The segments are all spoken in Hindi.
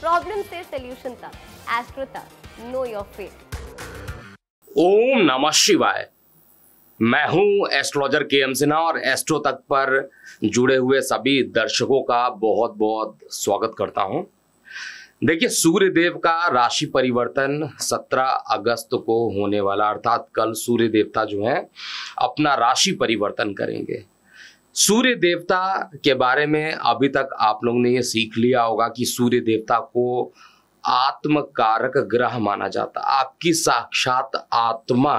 प्रॉब्लम से सॉल्यूशन तक, एस्ट्रो तक, नो योर फेट। ओम नमः शिवाय। मैं हूं एस्ट्रोलॉजर के.एम. सिन्हा और एस्ट्रो तक पर जुड़े हुए सभी दर्शकों का बहुत बहुत स्वागत करता हूं। देखिए, सूर्य देव का राशि परिवर्तन 17 अगस्त को होने वाला, अर्थात कल सूर्य देवता जो है अपना राशि परिवर्तन करेंगे। सूर्य देवता के बारे में अभी तक आप लोगों ने ये सीख लिया होगा कि सूर्य देवता को आत्मकारक ग्रह माना जाता, आपकी साक्षात आत्मा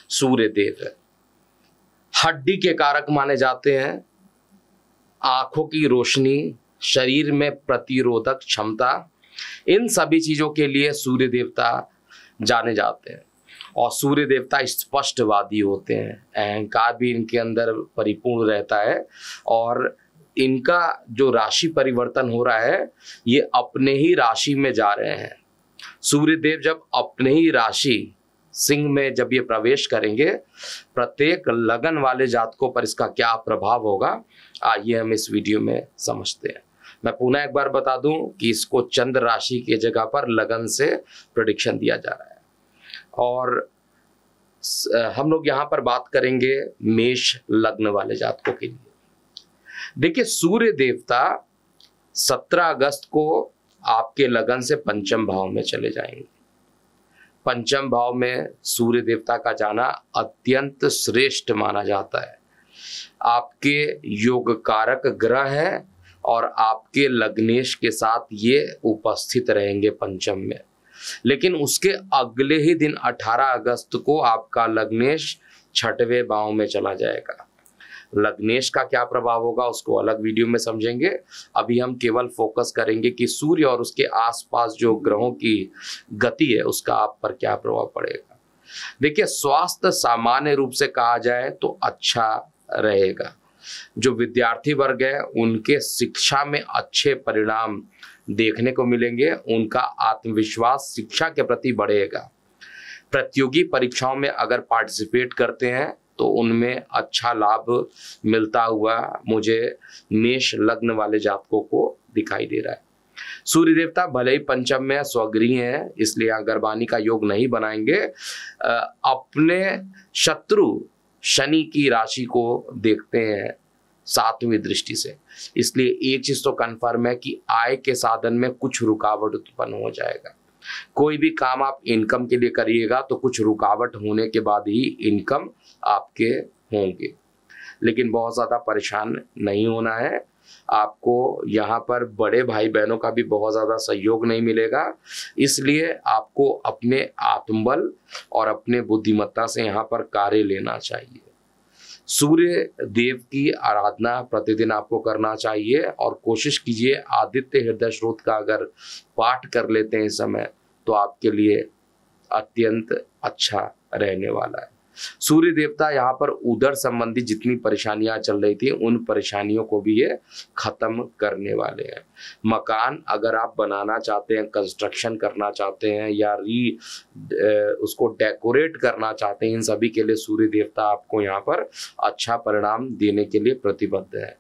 सूर्य देव है। हड्डी के कारक माने जाते हैं, आंखों की रोशनी, शरीर में प्रतिरोधक क्षमता, इन सभी चीजों के लिए सूर्य देवता जाने जाते हैं। और सूर्य देवता स्पष्टवादी होते हैं, अहंकार भी इनके अंदर परिपूर्ण रहता है। और इनका जो राशि परिवर्तन हो रहा है, ये अपने ही राशि में जा रहे हैं। सूर्य देव जब अपने ही राशि सिंह में जब ये प्रवेश करेंगे, प्रत्येक लगन वाले जातकों पर इसका क्या प्रभाव होगा, आइए हम इस वीडियो में समझते हैं। मैं पुनः एक बार बता दूं कि इसको चंद्र राशि की जगह पर लगन से प्रेडिक्शन दिया जा रहा है। और हम लोग यहाँ पर बात करेंगे मेष लग्न वाले जातकों के लिए। देखिए, सूर्य देवता 17 अगस्त को आपके लगन से पंचम भाव में चले जाएंगे। पंचम भाव में सूर्य देवता का जाना अत्यंत श्रेष्ठ माना जाता है। आपके योग कारक ग्रह है और आपके लग्नेश के साथ ये उपस्थित रहेंगे पंचम में। लेकिन उसके अगले ही दिन 18 अगस्त को आपका लग्नेश छठवें भाव में चला जाएगा। लग्नेश का क्या प्रभाव होगा उसको अलग वीडियो में समझेंगे। अभी हम केवल फोकस करेंगे कि सूर्य और उसके आसपास जो ग्रहों की गति है उसका आप पर क्या प्रभाव पड़ेगा। देखिए, स्वास्थ्य सामान्य रूप से कहा जाए तो अच्छा रहेगा। जो विद्यार्थी वर्ग है उनके शिक्षा में अच्छे परिणाम देखने को मिलेंगे, उनका आत्मविश्वास शिक्षा के प्रति बढ़ेगा। प्रतियोगी परीक्षाओं में अगर पार्टिसिपेट करते हैं तो उनमें अच्छा लाभ मिलता हुआ मुझे मेष लग्न वाले जातकों को दिखाई दे रहा है। सूर्य देवता भले ही पंचम में स्वगृही है, इसलिए अगरबानी का योग नहीं बनाएंगे। अपने शत्रु शनि की राशि को देखते हैं 7वीं दृष्टि से, इसलिए एक चीज तो कन्फर्म है कि आय के साधन में कुछ रुकावट उत्पन्न हो जाएगा। कोई भी काम आप इनकम के लिए करिएगा तो कुछ रुकावट होने के बाद ही इनकम आपके होंगे, लेकिन बहुत ज्यादा परेशान नहीं होना है। आपको यहाँ पर बड़े भाई बहनों का भी बहुत ज्यादा सहयोग नहीं मिलेगा, इसलिए आपको अपने आत्मबल और अपने बुद्धिमत्ता से यहाँ पर कार्य लेना चाहिए। सूर्य देव की आराधना प्रतिदिन आपको करना चाहिए और कोशिश कीजिए आदित्य हृदय स्रोत का अगर पाठ कर लेते हैं इस समय तो आपके लिए अत्यंत अच्छा रहने वाला है। सूर्य देवता यहाँ पर उदर संबंधी जितनी परेशानियां चल रही थी उन परेशानियों को भी ये खत्म करने वाले हैं। मकान अगर आप बनाना चाहते हैं, कंस्ट्रक्शन करना चाहते हैं या उसको डेकोरेट करना चाहते हैं, इन सभी के लिए सूर्य देवता आपको यहाँ पर अच्छा परिणाम देने के लिए प्रतिबद्ध है।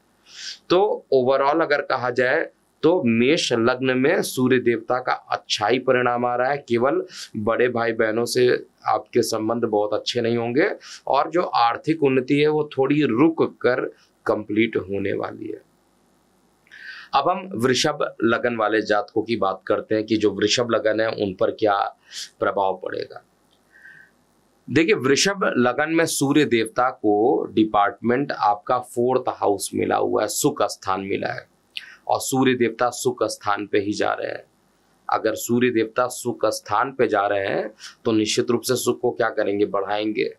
तो ओवरऑल अगर कहा जाए तो मेष लग्न में सूर्य देवता का अच्छा ही परिणाम आ रहा है। केवल बड़े भाई बहनों से आपके संबंध बहुत अच्छे नहीं होंगे और जो आर्थिक उन्नति है वो थोड़ी रुक कर कंप्लीट होने वाली है। अब हम वृषभ लगन वाले जातकों की बात करते हैं कि जो वृषभ लगन है उन पर क्या प्रभाव पड़ेगा। देखिए, वृषभ लगन में सूर्य देवता को डिपार्टमेंट आपका 4th हाउस मिला हुआ है, सुख स्थान मिला है और सूर्य देवता सुख स्थान पे ही जा रहे हैं। अगर सूर्य देवता सुख स्थान पे जा रहे हैं तो निश्चित रूप से सुख को क्या करेंगे, बढ़ाएंगे।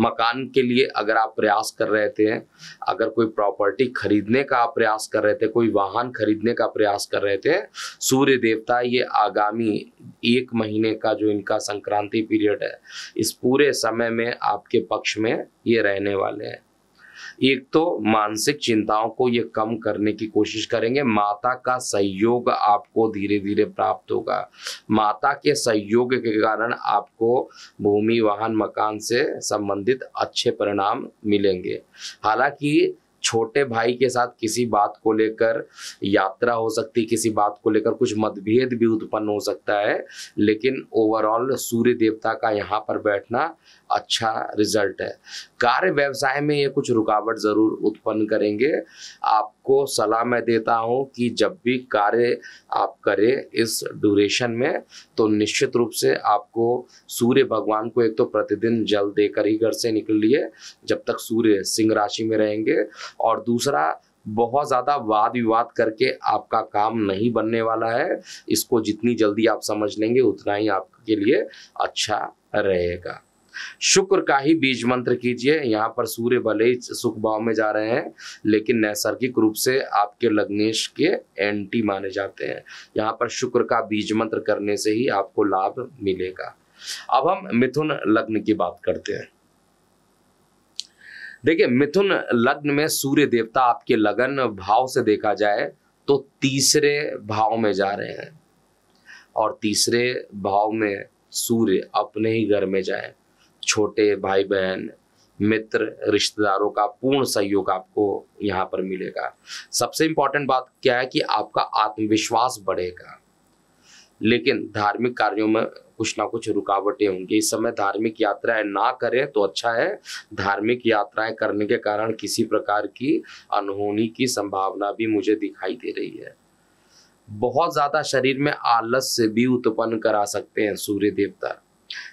मकान के लिए अगर आप प्रयास कर रहे थे, अगर कोई प्रॉपर्टी खरीदने का आप प्रयास कर रहे थे, कोई वाहन खरीदने का प्रयास कर रहे थे, सूर्य देवता ये आगामी 1 महीने का जो इनका संक्रांति पीरियड है, इस पूरे समय में आपके पक्ष में ये रहने वाले हैं। एक तो मानसिक चिंताओं को ये कम करने की कोशिश करेंगे। माता का सहयोग आपको धीरे धीरे प्राप्त होगा। माता के सहयोग के कारण आपको भूमि, वाहन, मकान से संबंधित अच्छे परिणाम मिलेंगे। हालांकि छोटे भाई के साथ किसी बात को लेकर यात्रा हो सकती है, किसी बात को लेकर कुछ मतभेद भी उत्पन्न हो सकता है, लेकिन ओवरऑल सूर्य देवता का यहाँ पर बैठना अच्छा रिजल्ट है। कार्य व्यवसाय में ये कुछ रुकावट जरूर उत्पन्न करेंगे। आपको सलाह मैं देता हूँ कि जब भी कार्य आप करें इस ड्यूरेशन में, तो निश्चित रूप से आपको सूर्य भगवान को एक तो प्रतिदिन जल देकर ही घर से निकलिए जब तक सूर्य सिंह राशि में रहेंगे, और दूसरा बहुत ज़्यादा वाद विवाद करके आपका काम नहीं बनने वाला है। इसको जितनी जल्दी आप समझ लेंगे उतना ही आपके लिए अच्छा रहेगा। शुक्र का ही बीज मंत्र कीजिए। यहाँ पर सूर्य भले ही सुख भाव में जा रहे हैं, लेकिन नैसर्गिक रूप से आपके लग्नेश के एंटी माने जाते हैं। यहाँ पर शुक्र का बीज मंत्र करने से ही आपको लाभ मिलेगा। अब हम मिथुन लग्न की बात करते हैं। देखिए, मिथुन लग्न में सूर्य देवता आपके लगन भाव से देखा जाए तो तीसरे भाव में जा रहे हैं, और तीसरे भाव में सूर्य अपने ही घर में जाए। छोटे भाई बहन, मित्र, रिश्तेदारों का पूर्ण सहयोग आपको यहाँ पर मिलेगा। सबसे इंपॉर्टेंट बात क्या है कि आपका आत्मविश्वास बढ़ेगा, लेकिन धार्मिक कार्यों में कुछ ना कुछ रुकावटें होंगी। इस समय धार्मिक यात्राएं ना करें तो अच्छा है। धार्मिक यात्राएं करने के कारण किसी प्रकार की अनहोनी की संभावना भी मुझे दिखाई दे रही है। बहुत ज्यादा शरीर में आलस से भी उत्पन्न करा सकते हैं सूर्य देवता,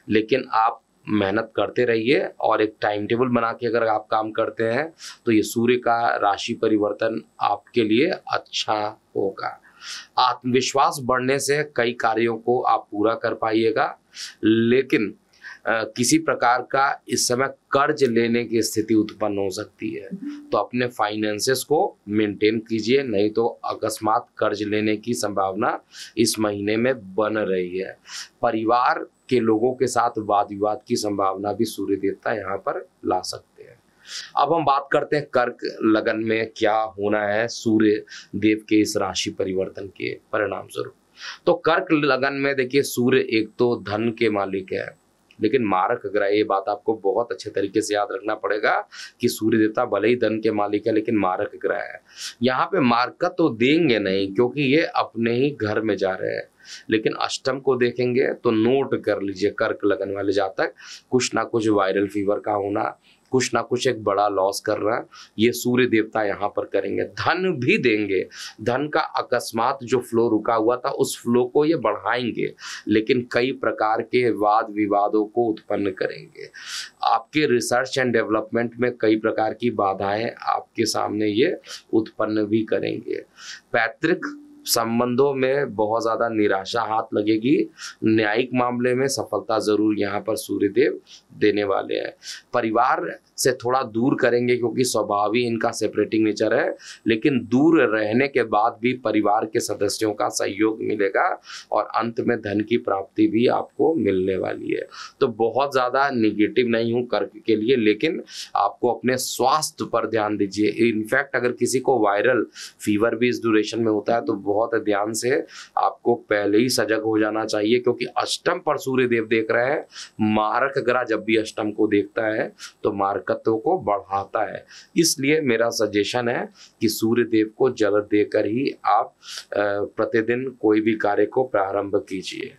लेकिन आप मेहनत करते रहिए और एक टाइम टेबल बना के अगर आप काम करते हैं तो ये सूर्य का राशि परिवर्तन आपके लिए अच्छा होगा। आत्मविश्वास बढ़ने से कई कार्यों को आप पूरा कर पाइएगा, लेकिन किसी प्रकार का इस समय कर्ज लेने की स्थिति उत्पन्न हो सकती है, तो अपने फाइनेंसेस को मेंटेन कीजिए, नहीं तो अकस्मात कर्ज लेने की संभावना इस महीने में बन रही है। परिवार के लोगों के साथ वाद विवाद की संभावना भी सूर्य देवता यहाँ पर ला सकते हैं। अब हम बात करते हैं कर्क लगन में क्या होना है सूर्य देव के इस राशि परिवर्तन के परिणाम स्वरूप। तो कर्क लगन में देखिए, सूर्य एक तो धन के मालिक है, लेकिन मारक ग्रह, ये बात आपको बहुत अच्छे तरीके से याद रखना पड़ेगा कि सूर्य देवता भले ही धन के मालिक है, लेकिन मारक ग्रह है। यहाँ पे मार्का तो देंगे नहीं, क्योंकि ये अपने ही घर में जा रहे हैं, लेकिन अष्टम को देखेंगे तो नोट कर लीजिए कर्क लगन वाले जातक, कुछ ना कुछ वायरल फीवर का होना, कुछ ना कुछ एक बड़ा लॉस करना, ये सूर्य देवता यहाँ पर करेंगे। धन भी देंगे, धन का अकस्मात जो फ्लो रुका हुआ था उस फ्लो को ये बढ़ाएंगे, लेकिन कई प्रकार के वाद विवादों को उत्पन्न करेंगे। आपके रिसर्च एंड डेवलपमेंट में कई प्रकार की बाधाएं आपके सामने ये उत्पन्न भी करेंगे। पैतृक संबंधों में बहुत ज्यादा निराशा हाथ लगेगी। न्यायिक मामले में सफलता जरूर यहाँ पर सूर्यदेव देने वाले हैं। परिवार से थोड़ा दूर करेंगे, क्योंकि स्वभाव ही इनका सेपरेटिंग नेचर है, लेकिन दूर रहने के बाद भी परिवार के सदस्यों का सहयोग मिलेगा और अंत में धन की प्राप्ति भी आपको मिलने वाली है। तो बहुत ज्यादा निगेटिव नहीं हूँ कर्क के लिए, लेकिन आपको अपने स्वास्थ्य पर ध्यान दीजिए। इनफैक्ट अगर किसी को वायरल फीवर भी इस ड्यूरेशन में होता है तो बहुत ध्यान से आपको पहले ही सजग हो जाना चाहिए, क्योंकि अष्टम पर सूर्य देव देख रहे हैं। मारक ग्रह जब भी अष्टम को देखता है तो मारकत्व को बढ़ाता है। इसलिए मेरा सजेशन है कि सूर्य देव को जल देकर ही आप प्रतिदिन कोई भी कार्य को प्रारंभ कीजिए।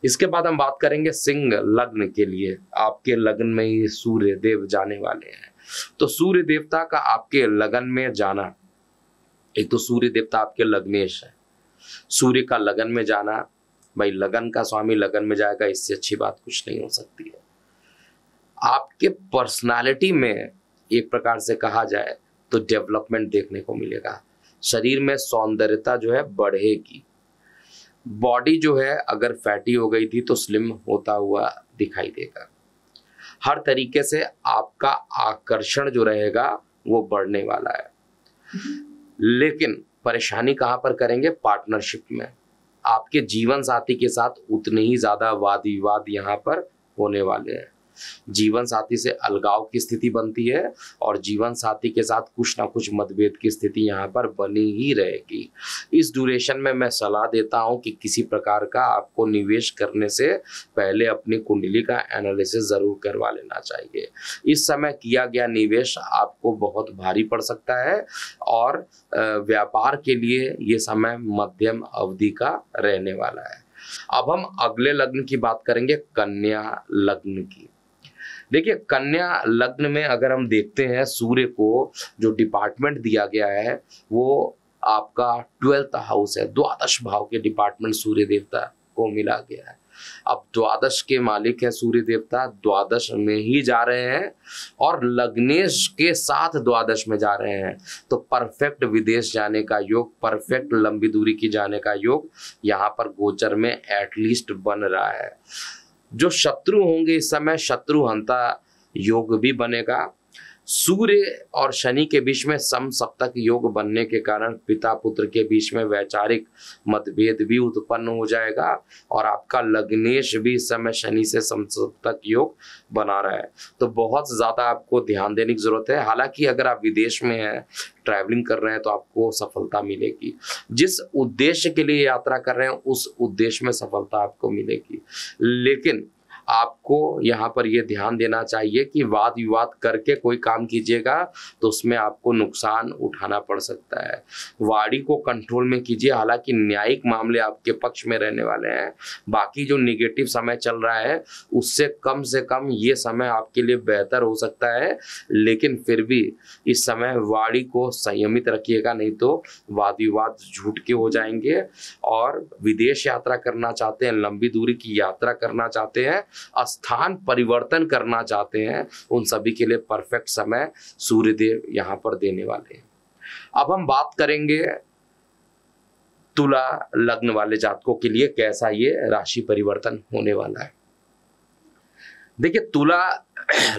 इसके बाद हम बात करेंगे सिंह लग्न के लिए। आपके लग्न में ही सूर्य देव जाने वाले हैं, तो सूर्य देवता का आपके लगन में जाना, एक तो सूर्य देवता आपके लग्नेश है, सूर्य का लगन में जाना, भाई लगन का स्वामी लगन में जाएगा, इससे अच्छी बात कुछ नहीं हो सकती है। आपके पर्सनालिटी में एक प्रकार से कहा जाए तो डेवलपमेंट देखने को मिलेगा। शरीर में सौंदर्यता जो है बढ़ेगी। बॉडी जो है अगर फैटी हो गई थी तो स्लिम होता हुआ दिखाई देगा। हर तरीके से आपका आकर्षण जो रहेगा वो बढ़ने वाला है, लेकिन परेशानी कहां पर करेंगे? पार्टनरशिप में। आपके जीवन साथी के साथ उतने ही ज्यादा वाद विवाद यहाँ पर होने वाले हैं। जीवन साथी से अलगाव की स्थिति बनती है और जीवन साथी के साथ कुछ ना कुछ मतभेद की स्थिति यहाँ पर बनी ही रहेगी। इस ड्यूरेशन में मैं सलाह देता हूँ कि किसी प्रकार का आपको निवेश करने से पहले अपनी कुंडली का एनालिसिस जरूर करवा लेना चाहिए। इस समय किया गया निवेश आपको बहुत भारी पड़ सकता है और व्यापार के लिए ये समय मध्यम अवधि का रहने वाला है। अब हम अगले लग्न की बात करेंगे, कन्या लग्न की। देखिए, कन्या लग्न में अगर हम देखते हैं, सूर्य को जो डिपार्टमेंट दिया गया है वो आपका 12th हाउस है, द्वादश भाव के डिपार्टमेंट सूर्य देवता को मिला गया है। अब द्वादश के मालिक है सूर्य देवता, द्वादश में ही जा रहे हैं और लग्नेश के साथ द्वादश में जा रहे हैं, तो परफेक्ट विदेश जाने का योग, परफेक्ट लंबी दूरी की जाने का योग यहाँ पर गोचर में एटलीस्ट बन रहा है। जो शत्रु होंगे इस समय, शत्रु हंता योग भी बनेगा। सूर्य और शनि के बीच में समसप्तक योग बनने के कारण पिता पुत्र के बीच में वैचारिक मतभेद भी उत्पन्न हो जाएगा और आपका लग्नेश भी इस समय शनि से समसप्तक योग बना रहा है, तो बहुत ज़्यादा आपको ध्यान देने की जरूरत है। हालांकि अगर आप विदेश में हैं, ट्रैवलिंग कर रहे हैं, तो आपको सफलता मिलेगी। जिस उद्देश्य के लिए यात्रा कर रहे हैं उस उद्देश्य में सफलता आपको मिलेगी, लेकिन आपको यहाँ पर यह ध्यान देना चाहिए कि वाद विवाद करके कोई काम कीजिएगा तो उसमें आपको नुकसान उठाना पड़ सकता है। वाणी को कंट्रोल में कीजिए, हालांकि न्यायिक मामले आपके पक्ष में रहने वाले हैं। बाकी जो निगेटिव समय चल रहा है उससे कम ये समय आपके लिए बेहतर हो सकता है, लेकिन फिर भी इस समय वाणी को संयमित रखिएगा, नहीं तो वाद विवाद झूठ के हो जाएंगे। और विदेश यात्रा करना चाहते हैं, लंबी दूरी की यात्रा करना चाहते हैं, स्थान परिवर्तन करना चाहते हैं, उन सभी के लिए परफेक्ट समय सूर्यदेव यहां पर देने वाले हैं। अब हम बात करेंगे तुला लग्न वाले जातकों के लिए कैसा ये राशि परिवर्तन होने वाला है। देखिए, तुला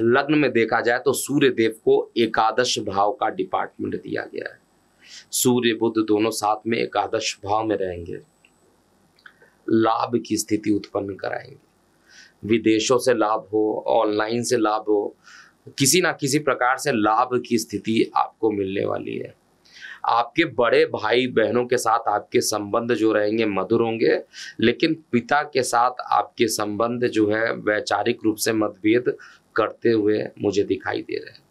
लग्न में देखा जाए तो सूर्य देव को एकादश भाव का डिपार्टमेंट दिया गया है। सूर्य बुध दोनों साथ में एकादश भाव में रहेंगे, लाभ की स्थिति उत्पन्न कराएंगे। विदेशों से लाभ हो, ऑनलाइन से लाभ हो, किसी ना किसी प्रकार से लाभ की स्थिति आपको मिलने वाली है। आपके बड़े भाई बहनों के साथ आपके संबंध जो रहेंगे मधुर होंगे, लेकिन पिता के साथ आपके संबंध जो है वैचारिक रूप से मतभेद करते हुए मुझे दिखाई दे रहे हैं।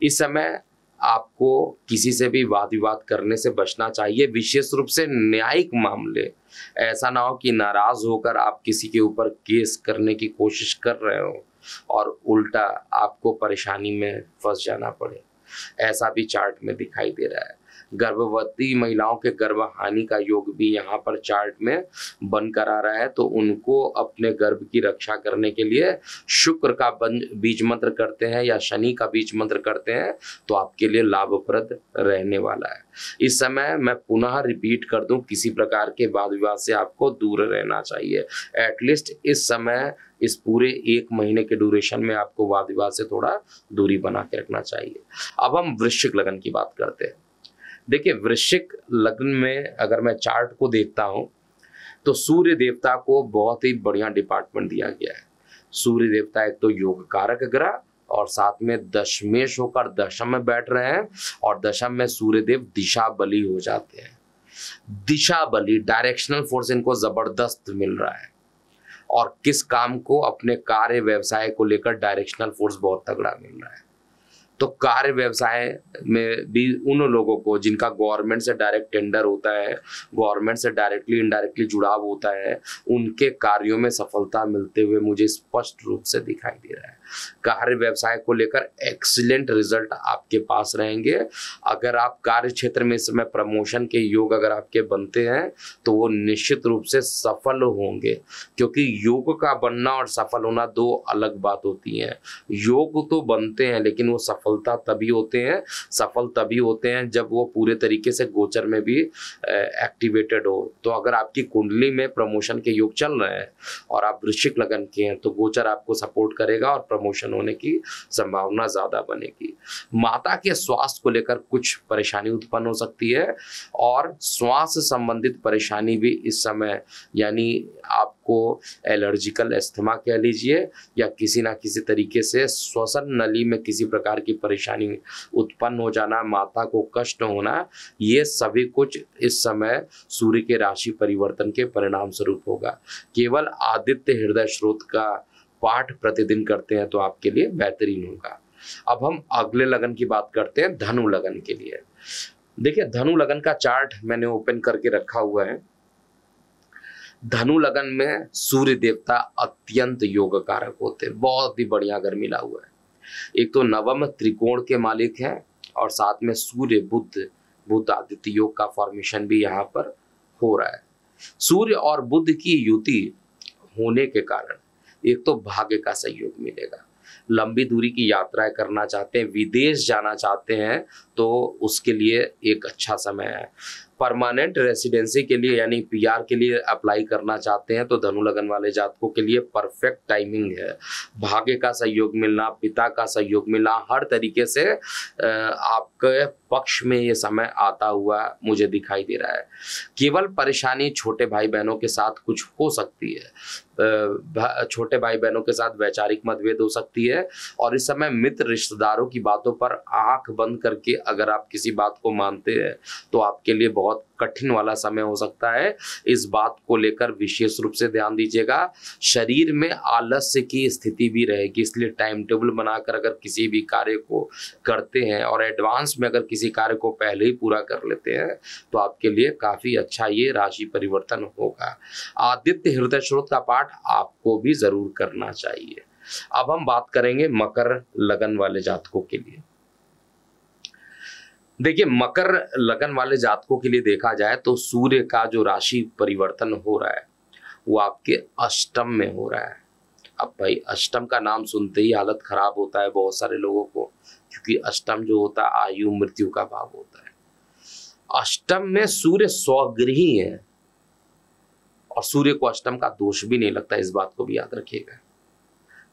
इस समय आपको किसी से भी वाद विवाद करने से बचना चाहिए, विशेष रूप से न्यायिक मामले। ऐसा ना हो कि नाराज होकर आप किसी के ऊपर केस करने की कोशिश कर रहे हो और उल्टा आपको परेशानी में फंस जाना पड़े, ऐसा भी चार्ट में दिखाई दे रहा है। गर्भवती महिलाओं के गर्भहानि का योग भी यहाँ पर चार्ट में बनकर आ रहा है, तो उनको अपने गर्भ की रक्षा करने के लिए शुक्र का बीज मंत्र करते हैं या शनि का बीज मंत्र करते हैं तो आपके लिए लाभप्रद रहने वाला है। इस समय मैं पुनः रिपीट कर दूं, किसी प्रकार के वाद विवाद से आपको दूर रहना चाहिए। एटलीस्ट इस समय, इस पूरे 1 महीने के ड्यूरेशन में आपको वाद विवाद से थोड़ा दूरी बना के रखना चाहिए। अब हम वृश्चिक लग्न की बात करते हैं। देखिए, वृश्चिक लग्न में अगर मैं चार्ट को देखता हूं तो सूर्य देवता को बहुत ही बढ़िया डिपार्टमेंट दिया गया है। सूर्य देवता एक तो योग कारक ग्रह और साथ में दशमेश होकर दशम में बैठ रहे हैं और दशम में सूर्य देव दिशा बली हो जाते हैं। दिशा बली, डायरेक्शनल फोर्स इनको जबरदस्त मिल रहा है और किस काम को, अपने कार्य व्यवसाय को लेकर डायरेक्शनल फोर्स बहुत तगड़ा मिल रहा है। तो कार्य व्यवसाय में भी उन लोगों को जिनका गवर्नमेंट से डायरेक्ट टेंडर होता है, गवर्नमेंट से डायरेक्टली इनडायरेक्टली जुड़ाव होता है, उनके कार्यों में सफलता मिलते हुए मुझे स्पष्ट रूप से दिखाई दे रहा है। कार्य व्यवसाय को लेकर एक्सीलेंट रिजल्ट आपके पास रहेंगे। अगर आप कार्य क्षेत्र में इस समय प्रमोशन के योग अगर आपके बनते हैं तो वो निश्चित रूप से सफल होंगे, क्योंकि योग का बनना और सफल होना 2 अलग बात होती है। योग तो बनते हैं लेकिन वो सफलता तभी होते हैं, सफल तभी होते हैं जब वो पूरे तरीके से गोचर में भी एक्टिवेटेड हो। तो अगर आपकी कुंडली में प्रमोशन के योग चल रहे हैं और आप वृश्चिक लग्न के हैं तो गोचर आपको सपोर्ट करेगा और प्रमोशन होने की संभावना ज्यादा बनेगी। माता के स्वास्थ्य को लेकर कुछ परेशानी उत्पन्न हो सकती है और श्वास संबंधित परेशानी भी इस समय, यानी आपको आपको एलर्जिकल अस्थमा कह लीजिए, या किसी ना किसी तरीके से श्वसन नली में किसी प्रकार की परेशानी उत्पन्न हो जाना, माता को कष्ट होना, ये सभी कुछ इस समय सूर्य के राशि परिवर्तन के परिणाम स्वरूप होगा। केवल आदित्य हृदय स्रोत का पाठ प्रतिदिन करते हैं तो आपके लिए बेहतरीन होगा। अब हम अगले लगन की बात करते हैं, धनु लगन के लिए। देखिए, धनु लगन का चार्ट मैंने ओपन करके रखा हुआ है। धनु लगन में सूर्य देवता अत्यंत योग कारक होते हैं, बहुत ही बढ़िया घर मिला हुआ है। एक तो नवम त्रिकोण के मालिक हैं और साथ में सूर्य बुध आदित्य योग का फॉर्मेशन भी यहाँ पर हो रहा है। सूर्य और बुध की युति होने के कारण एक तो भाग्य का सहयोग मिलेगा। लंबी दूरी की यात्राएं करना चाहते हैं, विदेश जाना चाहते हैं, तो उसके लिए एक अच्छा समय है। परमानेंट रेसिडेंसी के लिए यानी पीआर के लिए अप्लाई करना चाहते हैं तो धनु लगन वाले जातकों के लिए परफेक्ट टाइमिंग है। भाग्य का सहयोग मिलना, पिता का सहयोग मिलना, हर तरीके से आपके पक्ष में ये समय आता हुआ मुझे दिखाई दे रहा है। केवल परेशानी छोटे भाई बहनों के साथ कुछ हो सकती है, छोटे भाई बहनों के साथ वैचारिक मतभेद हो सकती है, और इस समय मित्र रिश्तेदारों की बातों पर आंख बंद करके अगर आप किसी बात को मानते हैं तो आपके लिए बहुत कठिन वाला समय हो सकता है। इस बात को लेकर विशेष रूप से ध्यान दीजिएगा। शरीर में आलस्य की स्थिति भी रहेगी, इसलिए टाइम टेबल बनाकर अगर किसी भी कार्य को करते हैं और एडवांस में अगर किसी कार्य को पहले ही पूरा कर लेते हैं तो आपके लिए काफी अच्छा ये राशि परिवर्तन होगा। आदित्य हृदय स्रोत का पाठ आपको भी जरूर करना चाहिए। अब हम बात करेंगे मकर लगन वाले जातकों के लिए। देखिए, मकर लगन वाले जातकों के लिए देखा जाए तो सूर्य का जो राशि परिवर्तन हो रहा है वो आपके अष्टम में हो रहा है। अब भाई, अष्टम का नाम सुनते ही हालत खराब होता है बहुत सारे लोगों को, क्योंकि अष्टम जो होता है आयु मृत्यु का भाव होता है। अष्टम में सूर्य स्वगृही है और सूर्य को अष्टम का दोष भी नहीं लगता, इस बात को भी याद रखिएगा।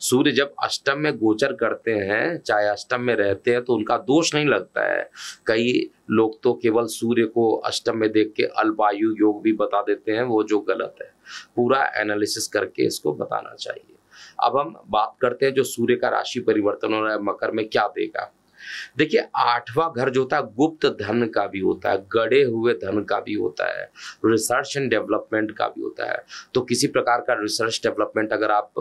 सूर्य जब अष्टम में गोचर करते हैं, चाहे अष्टम में रहते हैं, तो उनका दोष नहीं लगता है। कई लोग तो केवल सूर्य को अष्टम में देख के अल्पायु योग भी बता देते हैं, वो जो गलत है। पूरा एनालिसिस करके इसको बताना चाहिए। अब हम बात करते हैं जो सूर्य का राशि परिवर्तन हो रहा है मकर में क्या देगा। देखिए, 8वां घर जो होता है गुप्त धन का भी होता है, गड़े हुए धन का भी होता है, रिसर्च एंड डेवलपमेंट का भी होता है। तो किसी प्रकार का रिसर्च डेवलपमेंट अगर आप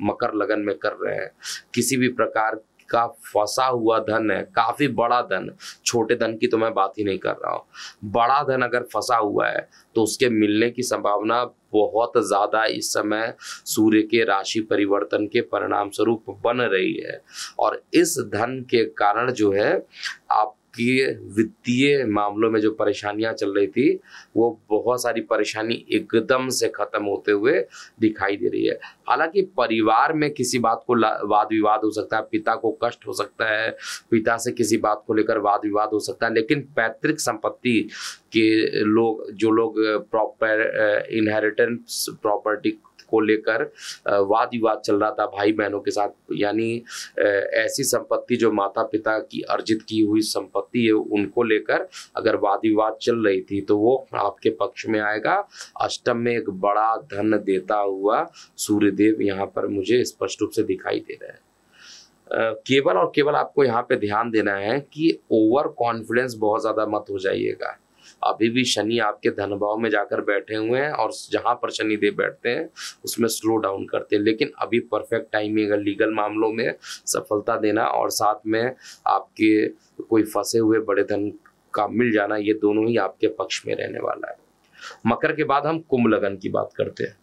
मकर लगन में कर रहे हैं, किसी भी प्रकार का फंसा हुआ धन है, काफी बड़ा धन, छोटे धन की तो मैं बात ही नहीं कर रहा हूँ, बड़ा धन अगर फंसा हुआ है तो उसके मिलने की संभावना बहुत ज्यादा इस समय सूर्य के राशि परिवर्तन के परिणाम स्वरूप बन रही है। और इस धन के कारण जो है आपकी वित्तीय मामलों में जो परेशानियां चल रही थी वो बहुत सारी परेशानी एकदम से खत्म होते हुए दिखाई दे रही है। हालांकि परिवार में किसी बात को वाद विवाद हो सकता है, पिता को कष्ट हो सकता है, पिता से किसी बात को लेकर वाद विवाद हो सकता है, लेकिन पैतृक संपत्ति के जो लोग प्रॉपर इनहेरिटेंस प्रॉपर्टी को लेकर वाद विवाद चल रहा था भाई बहनों के साथ, यानी ऐसी संपत्ति जो माता पिता की अर्जित की हुई संपत्ति है उनको लेकर अगर वाद विवाद चल रही थी तो वो आपके पक्ष में आएगा। अष्टम में एक बड़ा धन देता हुआ सूर्यदेव यहाँ पर मुझे स्पष्ट रूप से दिखाई दे रहा है। केवल और केवल आपको यहाँ पे ध्यान देना है कि ओवर कॉन्फिडेंस बहुत ज्यादा मत हो जाइएगा। अभी भी शनि आपके धन भाव में जाकर बैठे हुए हैं और जहां पर शनि देव बैठते हैं उसमें स्लो डाउन करते हैं, लेकिन अभी परफेक्ट टाइमिंग है लीगल मामलों में सफलता देना और साथ में आपके कोई फंसे हुए बड़े धन का मिल जाना, ये दोनों ही आपके पक्ष में रहने वाला है। मकर के बाद हम कुंभ लगन की बात करते हैं।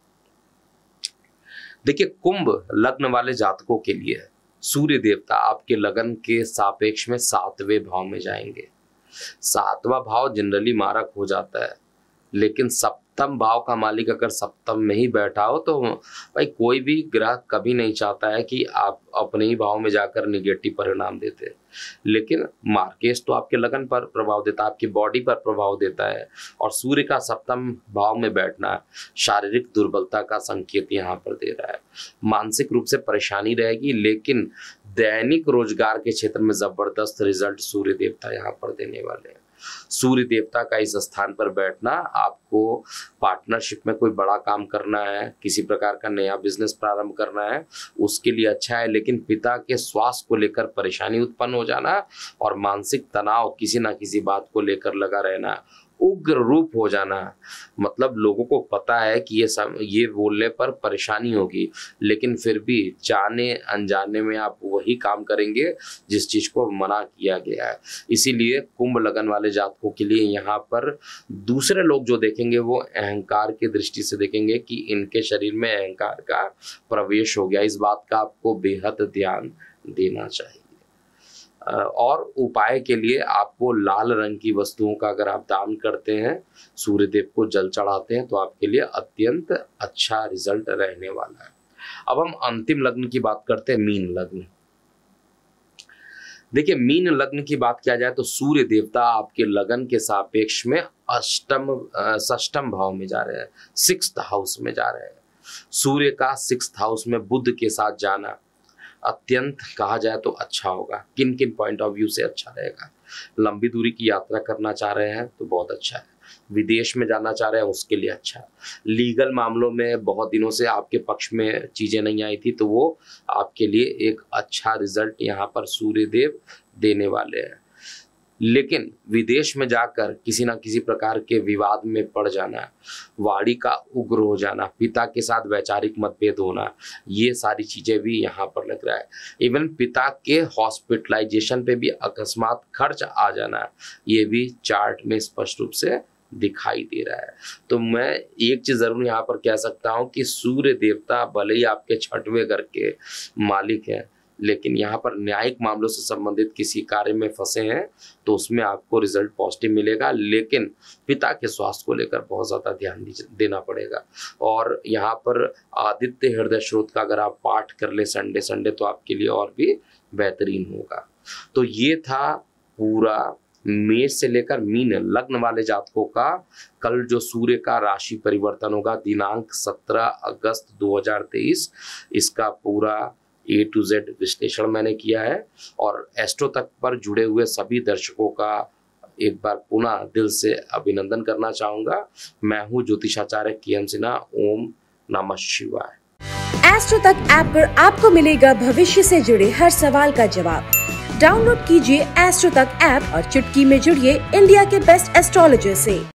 देखिए, कुंभ लग्न वाले जातकों के लिए सूर्य देवता आपके लगन के सापेक्ष में 7वें भाव में जाएंगे। 7वां भाव जनरली मारक हो जाता है, लेकिन सप्तम भाव का मालिक अगर सप्तम में ही बैठा हो तो भाई कोई भी ग्रह कभी नहीं चाहता है कि आप अपने ही भाव में जाकर निगेटिव परिणाम देते, लेकिन मार्केश तो आपके लगन पर प्रभाव देता है, आपकी बॉडी पर प्रभाव देता है, और सूर्य का सप्तम भाव में बैठना शारीरिक दुर्बलता का संकेत यहाँ पर दे रहा है। मानसिक रूप से परेशानी रहेगी, लेकिन दैनिक रोजगार के क्षेत्र में जबरदस्त रिजल्ट सूर्य देवता यहाँ पर देने वाले हैं। सूर्य देवता का इस स्थान पर बैठना, आपको पार्टनरशिप में कोई बड़ा काम करना है, किसी प्रकार का नया बिजनेस प्रारंभ करना है, उसके लिए अच्छा है। लेकिन पिता के स्वास्थ्य को लेकर परेशानी उत्पन्न हो जाना और मानसिक तनाव किसी ना किसी बात को लेकर लगा रहना, उग्र रूप हो जाना, मतलब लोगों को पता है कि ये बोलने पर परेशानी होगी, लेकिन फिर भी जाने अनजाने में आप वही काम करेंगे जिस चीज को मना किया गया है। इसीलिए कुंभ लगन वाले जातकों के लिए यहाँ पर दूसरे लोग जो देखेंगे वो अहंकार की दृष्टि से देखेंगे कि इनके शरीर में अहंकार का प्रवेश हो गया। इस बात का आपको बेहद ध्यान देना चाहिए। और उपाय के लिए आपको लाल रंग की वस्तुओं का अगर आप दान करते हैं, सूर्यदेव को जल चढ़ाते हैं, तो आपके लिए अत्यंत अच्छा रिजल्ट रहने वाला है। अब हम अंतिम लग्न की बात करते हैं, मीन लग्न। देखिए, मीन लग्न की बात किया जाए तो सूर्य देवता आपके लगन के सापेक्ष में षष्ठम भाव में जा रहे हैं, 6th हाउस में जा रहे हैं। सूर्य का 6th हाउस में बुध के साथ जाना अत्यंत कहा जाए तो अच्छा होगा। किन किन पॉइंट ऑफ व्यू से अच्छा रहेगा? लंबी दूरी की यात्रा करना चाह रहे हैं तो बहुत अच्छा है। विदेश में जाना चाह रहे हैं उसके लिए अच्छा है। लीगल मामलों में बहुत दिनों से आपके पक्ष में चीजें नहीं आई थी तो वो आपके लिए एक अच्छा रिजल्ट यहाँ पर सूर्यदेव देने वाले हैं। लेकिन विदेश में जाकर किसी ना किसी प्रकार के विवाद में पड़ जाना, वाणी का उग्र हो जाना, पिता के साथ वैचारिक मतभेद होना, ये सारी चीजें भी यहाँ पर लग रहा है। इवन पिता के हॉस्पिटलाइजेशन पे भी अकस्मात खर्च आ जाना, ये भी चार्ट में स्पष्ट रूप से दिखाई दे रहा है। तो मैं एक चीज जरूर यहाँ पर कह सकता हूँ कि सूर्य देवता भले ही आपके 6वें घर के मालिक हैं, लेकिन यहाँ पर न्यायिक मामलों से संबंधित किसी कार्य में फंसे हैं तो उसमें आपको रिजल्ट पॉजिटिव मिलेगा। लेकिन पिता के स्वास्थ्य को लेकर बहुत ज़्यादा ध्यान देना पड़ेगा। और यहाँ पर आदित्य हृदय स्रोत का अगर आप पाठ कर ले संडे तो आपके लिए और भी बेहतरीन होगा। तो ये था पूरा मेष से लेकर मीन लग्न वाले जातकों का कल जो सूर्य का राशि परिवर्तन होगा दिनांक 17 अगस्त 2023, इसका पूरा A to Z विश्लेषण मैंने किया है। और एस्ट्रो तक पर जुड़े हुए सभी दर्शकों का एक बार पुनः दिल से अभिनंदन करना चाहूंगा। मैं हूं ज्योतिषाचार्य KM सिन्हा। ओम नमः शिवाय। एस्ट्रो तक ऐप पर आपको मिलेगा भविष्य से जुड़े हर सवाल का जवाब। डाउनलोड कीजिए एस्ट्रो तक ऐप और चुटकी में जुड़िए इंडिया के बेस्ट एस्ट्रोलॉजर से।